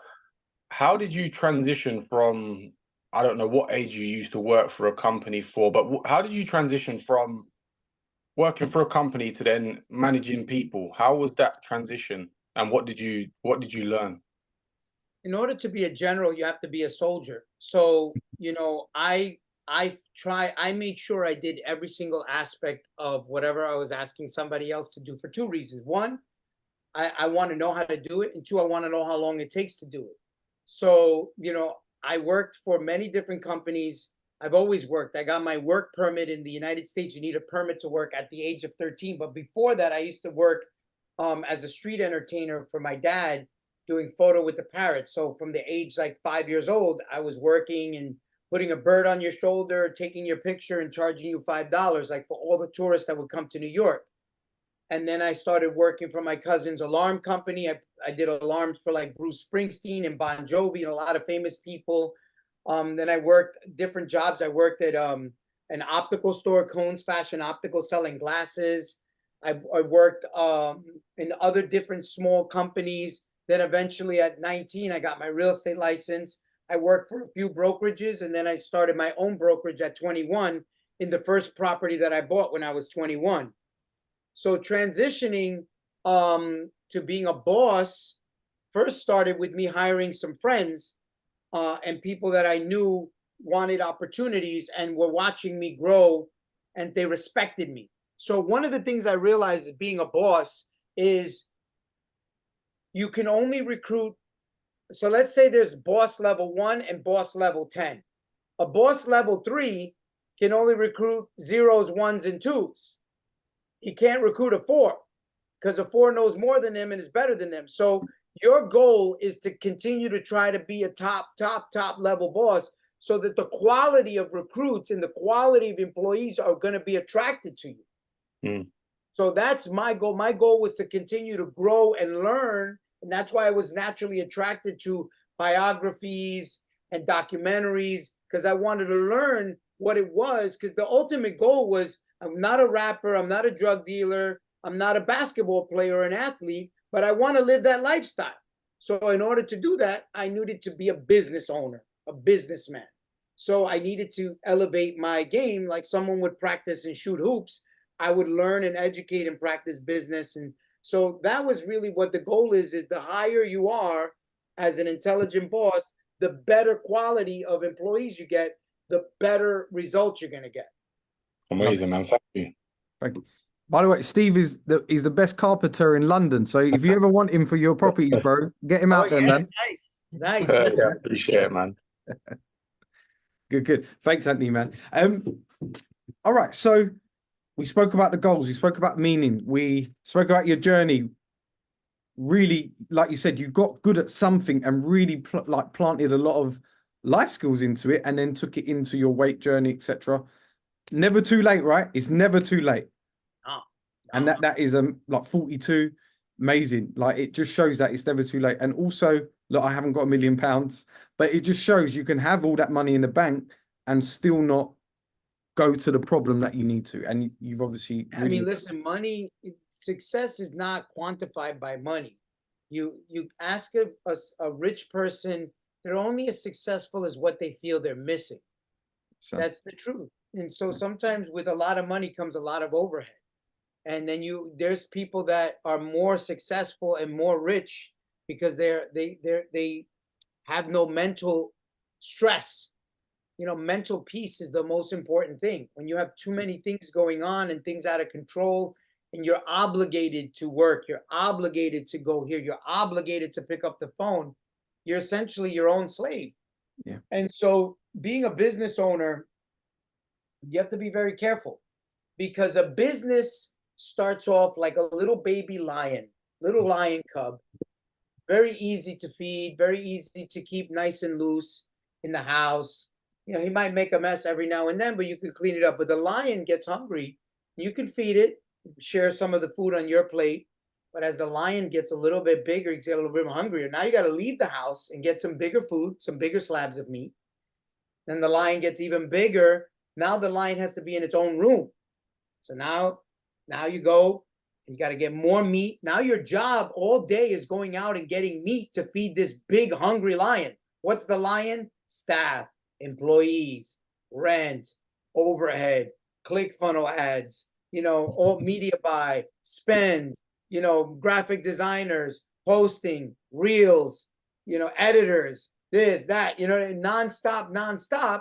E: how did you transition from, I don't know what age you used to work for a company for, but how did you transition from working for a company to then managing people? How was that transition, and what did you learn?
B: In order to be a general, you have to be a soldier. So, you know, I made sure I did every single aspect of whatever I was asking somebody else to do for two reasons. One, I want to know how to do it. And two, I want to know how long it takes to do it. So, you know, I worked for many different companies. I've always worked. I got my work permit in the United States. You need a permit to work at the age of 13. But before that, I used to work as a street entertainer for my dad, doing photo with the parrots. So from the age like 5 years old, I was working and putting a bird on your shoulder, taking your picture and charging you $5, like for all the tourists that would come to New York. And then I started working for my cousin's alarm company. I did alarms for like Bruce Springsteen and Bon Jovi and a lot of famous people. Then I worked different jobs. I worked at an optical store, Cones Fashion Optical, selling glasses. I worked in other different small companies. Then eventually at 19, I got my real estate license. I worked for a few brokerages, and then I started my own brokerage at 21 in the first property that I bought when I was 21. So transitioning to being a boss first started with me hiring some friends and people that I knew wanted opportunities and were watching me grow, and they respected me. So one of the things I realized as being a boss is you can only recruit. So let's say there's boss level 1 and boss level 10. A boss level 3 can only recruit 0s, 1s, and 2s. He can't recruit a 4 because a 4 knows more than him and is better than them. So your goal is to continue to try to be a top level boss so that the quality of recruits and the quality of employees are going to be attracted to you. Mm. So that's my goal. My goal was to continue to grow and learn. And that's why I was naturally attracted to biographies and documentaries, because I wanted to learn what it was. Because the ultimate goal was, I'm not a rapper, I'm not a drug dealer, I'm not a basketball player or an athlete, but I want to live that lifestyle. So in order to do that, I needed to be a business owner, a businessman. So I needed to elevate my game like someone would practice and shoot hoops. I would learn and educate and practice business. And so that was really what the goal is the higher you are as an intelligent boss, the better quality of employees you get, the better results you're going to get.
E: Amazing, man. Thank you.
A: Thank you. By the way, Steve is the best carpenter in London. So if you ever want him for your properties, bro, get him out there, man.
B: Nice.
E: Yeah, appreciate it, man.
A: Good. Thanks, Anthony, man. All right. So we spoke about the goals. We spoke about meaning. We spoke about your journey. Really, like you said, you got good at something and really planted a lot of life skills into it, and then took it into your weight journey, etc. Never too late, right? It's never too late.
B: No.
A: And that is like 42. Amazing. Like, it just shows that it's never too late. And also, look, I haven't got £1 million, but it just shows you can have all that money in the bank and still not go to the problem that you need to. And you've obviously
B: I mean, listen, money, success is not quantified by money. You ask a rich person, they're only as successful as what they feel they're missing. That's the truth. And so sometimes with a lot of money comes a lot of overhead. And then there's people that are more successful and more rich because they have no mental stress. You know, mental peace is the most important thing. When you have too many things going on and things out of control, and you're obligated to work, you're obligated to go here, you're obligated to pick up the phone, you're essentially your own slave.
A: Yeah.
B: And so being a business owner, you have to be very careful, because a business starts off like a little baby lion, little lion cub, very easy to feed, very easy to keep nice and loose in the house. You know, he might make a mess every now and then, but you can clean it up. But the lion gets hungry, you can feed it, share some of the food on your plate. But as the lion gets a little bit bigger, he gets a little bit hungrier. Now you got to leave the house and get some bigger food, some bigger slabs of meat. Then the lion gets even bigger. Now the lion has to be in its own room. So now you go and you got to get more meat. Now your job all day is going out and getting meat to feed this big hungry lion. What's the lion? Staff, employees, rent, overhead, ClickFunnels ads, you know, all media buy, spend, you know, graphic designers, posting, reels, you know, editors, this, that, you know, nonstop.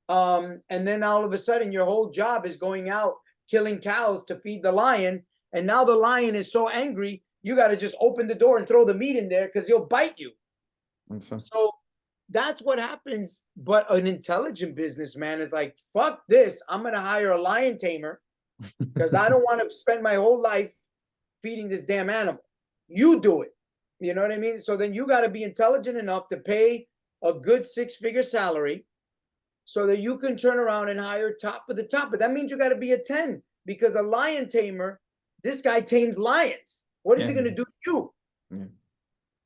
B: And then all of a sudden your whole job is going out killing cows to feed the lion. And now the lion is so angry, you got to just open the door and throw the meat in there because he'll bite you. So that's what happens. But an intelligent businessman is like, fuck this. I'm going to hire a lion tamer because I don't want to spend my whole life feeding this damn animal. You do it. You know what I mean? So then you got to be intelligent enough to pay a good 6-figure salary so that you can turn around and hire top of the top. But that means you got to be a 10, because a lion tamer, this guy tames lions. What is he going to do to you?
A: Yeah.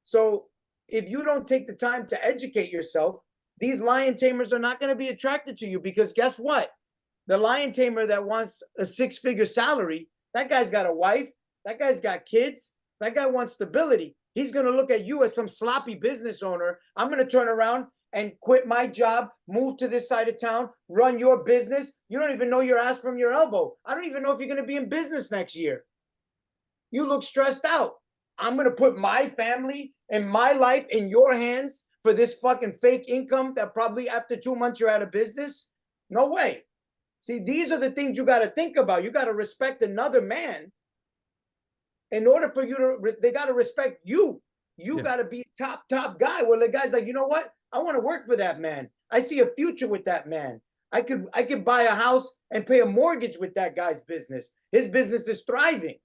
B: So if you don't take the time to educate yourself, these lion tamers are not going to be attracted to you, because guess what? The lion tamer that wants a 6-figure salary, that guy's got a wife, that guy's got kids, that guy wants stability. He's going to look at you as some sloppy business owner. I'm going to turn around and quit my job, move to this side of town, run your business. You don't even know your ass from your elbow. I don't even know if you're going to be in business next year. You look stressed out. I'm going to put my family and my life in your hands for this fucking fake income that probably after 2 months you're out of business? No way. See, these are the things you got to think about. You got to respect another man. In order for you to, they got to respect you. You got to be top guy. Well, the guy's like, you know what? I want to work for that man. I see a future with that man. I could buy a house and pay a mortgage with that guy's business. His business is thriving.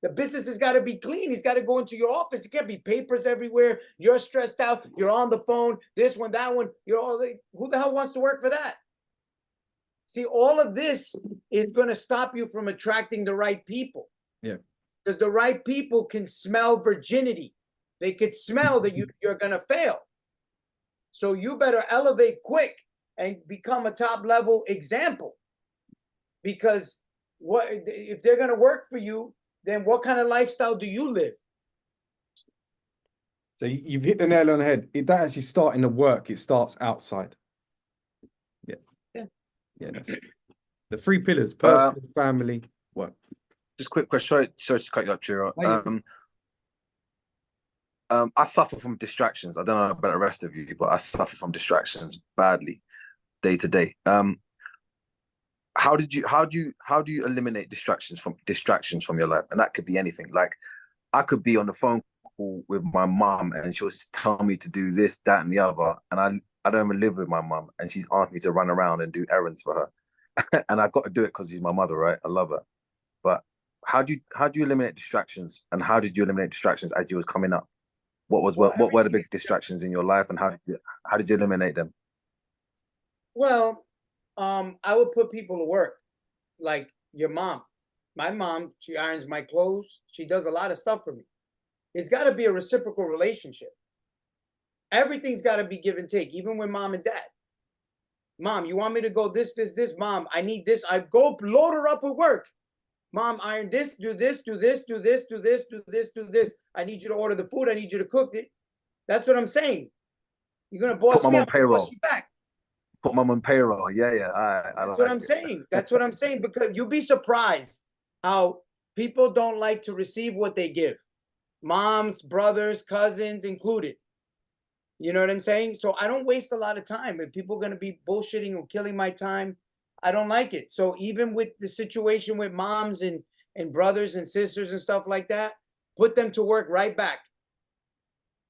B: The business has got to be clean. He's got to go into your office. It can't be papers everywhere. You're stressed out. You're on the phone. This one, that one. You're all. Who the hell wants to work for that? See, all of this is going to stop you from attracting the right people.
A: Yeah.
B: Because the right people can smell virginity. They could smell that you're going to fail. So you better elevate quick and become a top level example. Because what if they're going to work for you, then what kind of lifestyle do you live?
A: So you've hit the nail on the head. It don't actually start in the work, it starts outside. Yeah.
B: Yeah.
A: Yeah, that's the three pillars:
C: Uh,
A: personal, family, work.
C: Just quick question. Sorry to cut you up, Ciro.
A: No, you're good.
C: I suffer from distractions. I don't know about the rest of you, but I suffer from distractions badly, day to day. How do you eliminate distractions from your life? And that could be anything. Like, I could be on the phone call with my mom and she'll tell me to do this, that, and the other, and I don't even live with my mom, and she's asked me to run around and do errands for her, and I've got to do it because she's my mother, right? I love her, but how do you eliminate distractions, and how did you eliminate distractions as you was coming up? What were the big distractions in your life, and how did you eliminate them?
B: Well, I would put people to work, like your mom. My mom, she irons my clothes. She does a lot of stuff for me. It's got to be a reciprocal relationship. Everything's got to be give and take, even with mom and dad. Mom, you want me to go this? Mom, I need this. I go load her up with work. Mom, iron this, do this, do this, do this, do this, do this, do this. I need you to order the food. I need you to cook it. That's what I'm saying. You're going to boss me, I'm gonna boss you back.
C: Put mom on payroll. Yeah.
B: That's what I'm saying. That's what I'm saying, because you'll be surprised how people don't like to receive what they give. Moms, brothers, cousins included. You know what I'm saying? So I don't waste a lot of time. If people are going to be bullshitting or killing my time, I don't like it. So even with the situation with moms and brothers and sisters and stuff like that, put them to work right back.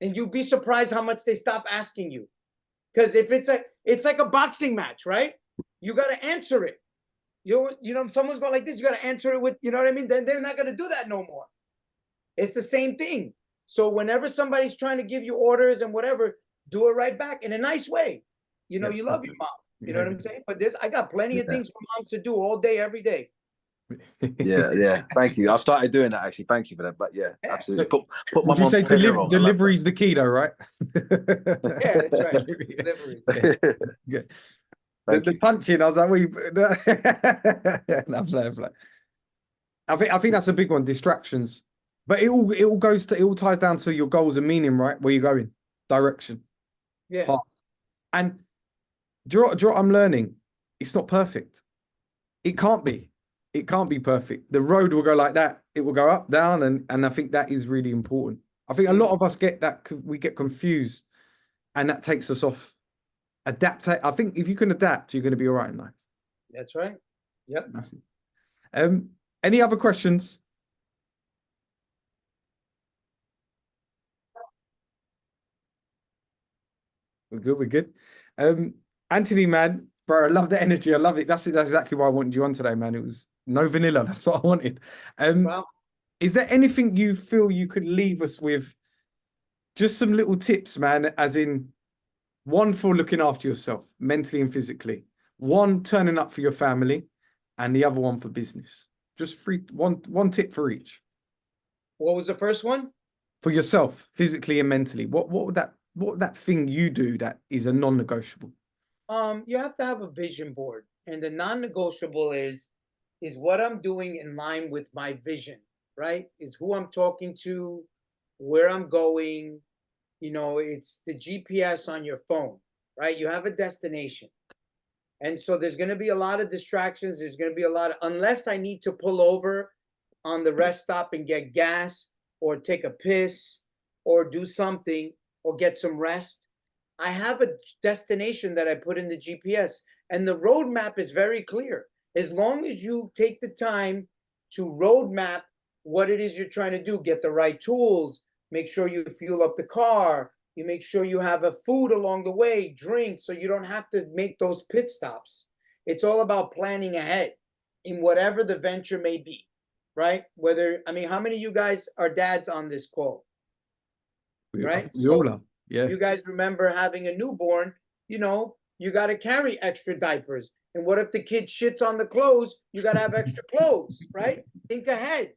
B: And you'll be surprised how much they stop asking you. Because if it's like a boxing match, right? You got to answer it. You know, if someone's going like this, you got to answer it with, you know what I mean? Then they're not going to do that no more. It's the same thing. So whenever somebody's trying to give you orders and whatever, do it right back in a nice way. You know, you love your mom. You know what I'm saying? But I got plenty of things for moms to do all day, every day.
C: Yeah. Thank you. I've started doing that, actually. Thank you for that. But yeah, absolutely. Put
A: Would
C: mom
A: you
C: on
A: say
C: payroll.
A: delivery is the key, though, right?
B: Yeah, that's right. Delivery.
A: Yeah.
C: Thank
A: The
C: you.
A: punching, I was like, no, I think that's a big one, distractions. But it all ties down to your goals and meaning, right? Where you're going, direction, path. And do you know what I'm learning? It's not perfect. It can't be. It can't be perfect. The road will go like that. It will go up, down, and I think that is really important. I think a lot of us get that, we get confused, and that takes us off. Adapt. I think if you can adapt, you're going to be all right in life.
B: That's right. Yep.
A: Any other questions? We're good. Anthony, man, bro, I love the energy. I love it. That's exactly why I wanted you on today, man. It was no vanilla. That's what I wanted. Is there anything you feel you could leave us with? Just some little tips, man, as in one for looking after yourself mentally and physically, one turning up for your family, and the other one for business. Just one tip for each.
B: What was the first one?
A: For yourself, physically and mentally. What would that thing you do that is a non-negotiable?
B: You have to have a vision board, and the non-negotiable is what I'm doing in line with my vision, right? Is who I'm talking to, where I'm going. You know, it's the GPS on your phone, right? You have a destination. And so there's going to be a lot of distractions. There's going to be a lot of, unless I need to pull over on the rest stop and get gas or take a piss or do something or get some rest, I have a destination that I put in the GPS. And the roadmap is very clear. As long as you take the time to roadmap what it is you're trying to do, get the right tools, make sure you fuel up the car, you make sure you have a food along the way, drink, so you don't have to make those pit stops. It's all about planning ahead in whatever the venture may be, right? How many of you guys are dads on this call? Right?
A: We all are. Yeah.
B: You guys remember having a newborn, you know, you got to carry extra diapers. And what if the kid shits on the clothes? You got to have extra clothes, right? Think ahead.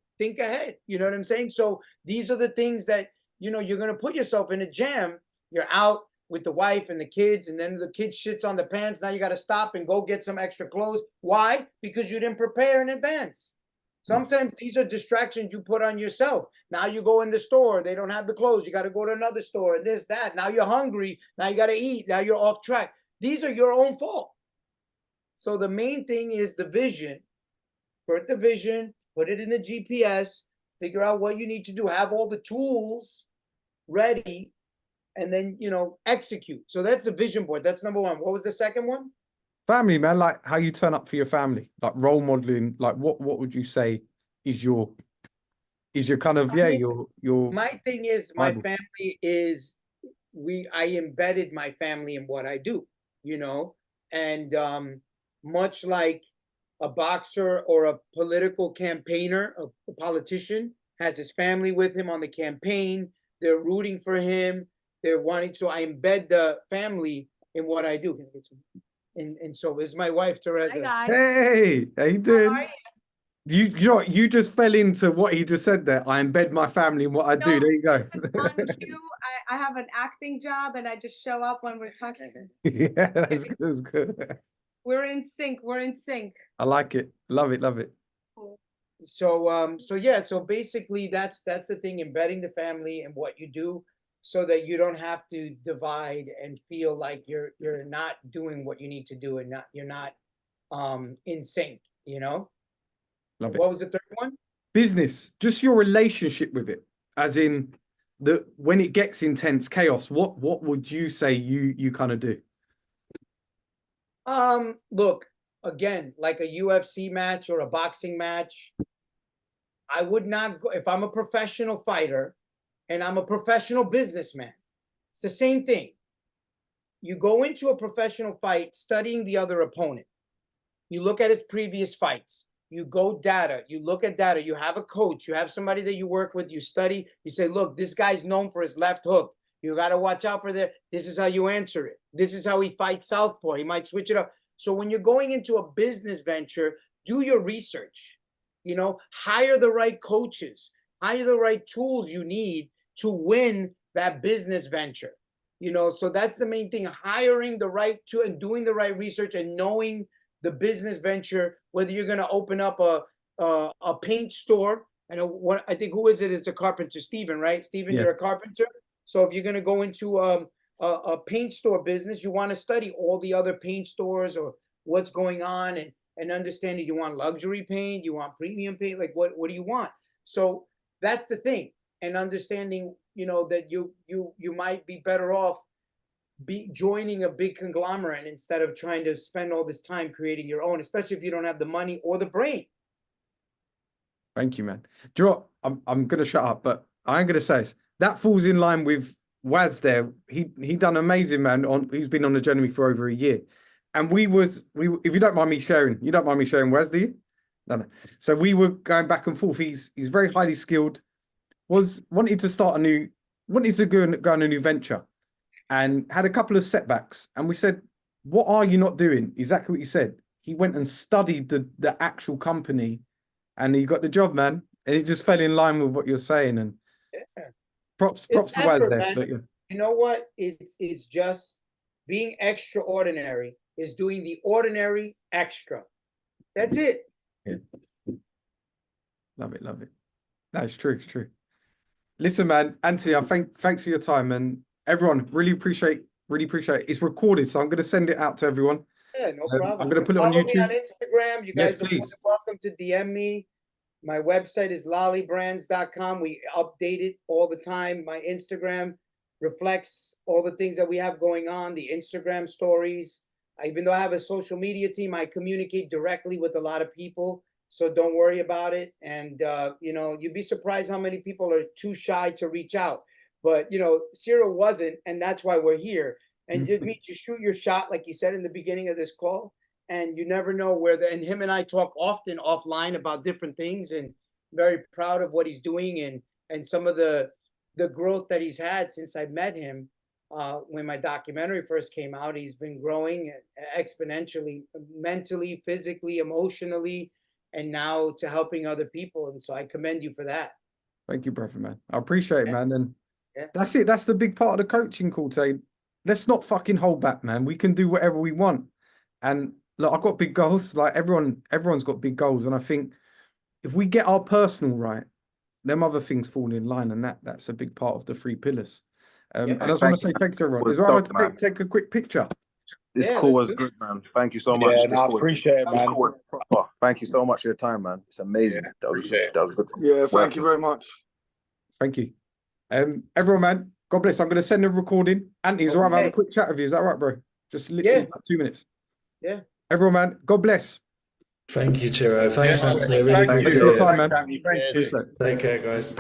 B: You know what I'm saying? So these are the things that, you know, you're going to put yourself in a jam. You're out with the wife and the kids, and then the kid shits on the pants. Now you got to stop and go get some extra clothes. Why? Because you didn't prepare in advance. Sometimes these are distractions you put on yourself. Now you go in the store, they don't have the clothes. You got to go to another store and this, that. Now you're hungry. Now you got to eat. Now you're off track. These are your own fault. So the main thing is the vision. Put the vision, put it in the GPS, figure out what you need to do, have all the tools ready, and then, execute. So that's the vision board. That's number one. What was the second one?
A: Family, man, like how you turn up for your family, like role modeling, like what would you say is your kind of, your
B: my thing is my
A: Bible.
B: family is I embedded my family in what I do, and much like a boxer or a political campaigner, a politician has his family with him on the campaign. They're rooting for him. They're wanting to. I embed the family in what I do. And so is my wife, Teresa.
F: Hi guys.
A: Hey, how you doing?
F: How are you?
A: You know what? You just fell into what he just said there. I embed my family in what I do.
F: No,
A: There you go.
F: This is on cue. I have an acting job and I just show up when we're talking.
A: Yeah, that's good. That's good.
F: We're in sync. We're in sync.
A: I like it. Love it. Love it.
B: So basically that's the thing, embedding the family in what you do so that you don't have to divide and feel like you're not doing what you need to do and you're not in sync,
A: Love it.
B: What was the third one?
A: Business, just your relationship with it, as in when it gets intense, chaos, what would you say you kind of do?
B: Look, again, like a UFC match or a boxing match, I would not go if I'm a professional fighter and I'm a professional businessman. It's the same thing. You go into a professional fight studying the other opponent. You look at his previous fights. You go data. You look at data. You have a coach. You have somebody that you work with. You study. You say, look, this guy's known for his left hook. You got to watch out for that. This is how you answer it. This is how he fights southpaw. He might switch it up. So when you're going into a business venture, do your research. Hire the right coaches. Hire the right tools you need to win that business venture. So that's the main thing. Hiring the right tool and doing the right research and knowing the business venture, whether you're going to open up a paint store. I think who is it? It's a carpenter, Steven, right? Steven,
A: Yeah.
B: You're a carpenter. So if you're going to go into a paint store business, you want to study all the other paint stores or what's going on and understanding you want luxury paint, you want premium paint, like what do you want? So that's the thing. And understanding, that you might be better off joining a big conglomerate instead of trying to spend all this time creating your own, especially if you don't have the money or the brain.
A: Thank you, man. Do you know what? I'm gonna shut up, but I'm gonna say this. That falls in line with Waz there. He done amazing, man. He's been on the journey for over a year. And we if you don't mind me sharing, Waz, do you? No. So we were going back and forth. He's very highly skilled, wanted to go on a new venture and had a couple of setbacks. And we said, what are you not doing? Exactly what you said. He went and studied the actual company and he got the job, man. And it just fell in line with what you're saying. And props to Waz there. But, yeah.
B: You know what? It's just being extraordinary is doing the ordinary extra. That's it.
A: Yeah. Love it. No, it's true. It's true. Listen, man, Anthony, thanks for your time, and everyone, really appreciate it. It's recorded, so I'm going to send it out to everyone.
B: Yeah, no problem.
A: I'm going to put it on
B: Follow
A: YouTube.
B: me on Instagram. You guys
A: Yes,
B: are
A: please.
B: welcome to DM me. My website is lollibrands.com. We update it all the time. My Instagram reflects all the things that we have going on, the Instagram stories. Even though I have a social media team, I communicate directly with a lot of people. So don't worry about it. And, you'd be surprised how many people are too shy to reach out. But, Ciro wasn't, and that's why we're here. And just shoot your shot, like you said in the beginning of this call. And you never know and him and I talk often offline about different things, and very proud of what he's doing and some of the growth that he's had since I met him. When my documentary first came out, he's been growing exponentially, mentally, physically, emotionally, and now to helping other people. And so I commend you for that.
A: Thank you, brother, man. I appreciate it, man. And
B: Yeah.
A: that's it. That's the big part of the coaching call today. Let's not fucking hold back, man. We can do whatever we want. And look, I've got big goals. Like everyone's got big goals. And I think if we get our personal right, them other things fall in line, and that's a big part of the 3 pillars.
B: Yeah.
A: And I just want to say thanks to everyone.
C: Was
A: Is it all right
C: dope,
A: to
C: man.
A: take a quick picture?
C: This
B: Yeah,
C: call
B: let's
C: was
B: do
C: good, man. Thank you so much.
E: Yeah,
C: This
E: no, I
C: call was-
E: appreciate it,
C: this
E: man.
C: call was proper. Thank you so much for your time, man. It's amazing.
E: Yeah,
C: that was
E: appreciate it.
C: good.
G: Yeah, thank
C: work.
G: you very much.
A: Thank you. Everyone, man, God bless. I'm going to send a recording. Anthony, is it all right if I have a
B: Okay.
A: quick chat with you? Is that right, bro? Just literally
B: Yeah.
A: about 2 minutes.
B: Yeah.
A: Everyone, man, God bless.
H: Thank you, Chiro. Thanks,
E: Yeah,
H: Anthony. Really
E: thank
A: Thanks
H: appreciate
A: for your
H: it.
A: time, man.
E: Thanks, Anthony. Appreciate it.
A: Appreciate it.
H: Take care, guys.